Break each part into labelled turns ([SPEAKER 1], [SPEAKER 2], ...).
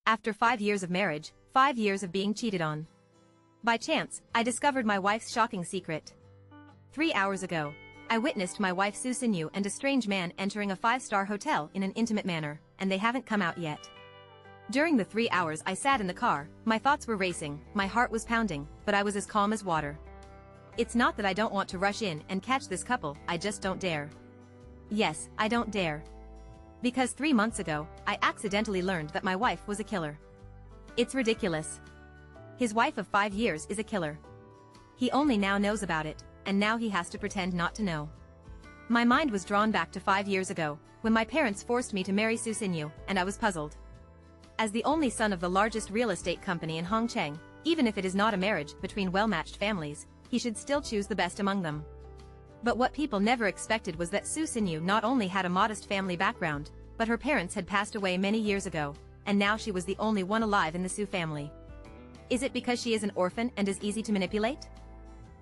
[SPEAKER 1] After 5 years of marriage, 5 years of being cheated on. By chance, I discovered my wife's shocking secret. 3 hours ago, I witnessed my wife Sue Sinew and a strange man entering a 5-star hotel in an intimate manner, and they haven't come out yet. During the 3 hours I sat in the car, my thoughts were racing, my heart was pounding, but I was as calm as water. It's not that I don't want to rush in and catch this couple, I just don't dare. Yes, I don't dare. Because 3 months ago, I accidentally learned that my wife was a killer. It's ridiculous. His wife of 5 years is a killer. He only now knows about it, and now he has to pretend not to know. My mind was drawn back to 5 years ago, when my parents forced me to marry Sue Sinew, and I was puzzled. As the only son of the largest real estate company in Hong Kong, even if it is not a marriage between well-matched families, he should still choose the best among them. But what people never expected was that Sue Sinew not only had a modest family background, but her parents had passed away many years ago, and now she was the only one alive in the Sue family. Is it because she is an orphan and is easy to manipulate?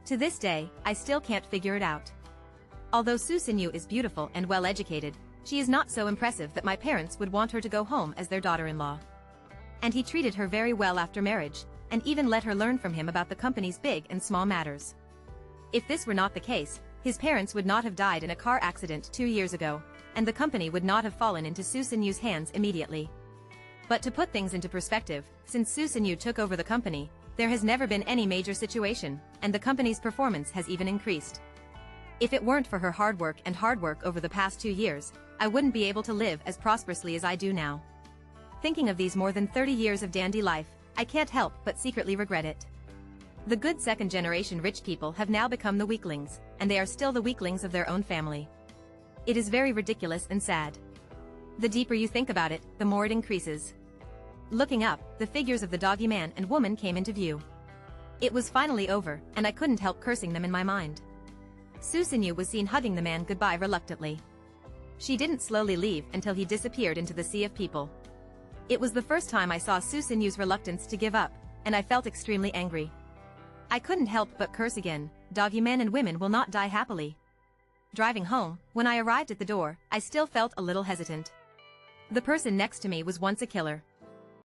[SPEAKER 1] To this day, I still can't figure it out. Although Sue Sinew is beautiful and well-educated, she is not so impressive that my parents would want her to go home as their daughter-in-law. And he treated her very well after marriage, and even let her learn from him about the company's big and small matters. If this were not the case, his parents would not have died in a car accident 2 years ago, and the company would not have fallen into Sue Sinew's hands immediately. But to put things into perspective, since Sue Sinew took over the company, there has never been any major situation, and the company's performance has even increased. If it weren't for her hard work over the past 2 years, I wouldn't be able to live as prosperously as I do now. Thinking of these more than 30 years of dandy life, I can't help but secretly regret it. The good second-generation rich people have now become the weaklings, and they are still the weaklings of their own family. It is very ridiculous and sad. The deeper you think about it, the more it increases. Looking up, the figures of the doggy man and woman came into view. It was finally over, and I couldn't help cursing them in my mind. Sue Sinew was seen hugging the man goodbye reluctantly. She didn't slowly leave until he disappeared into the sea of people. It was the first time I saw Sue Sinew's reluctance to give up, and I felt extremely angry. I couldn't help but curse again. Doggy men and women will not die happily. Driving home, when I arrived at the door, I still felt a little hesitant. The person next to me was once a killer,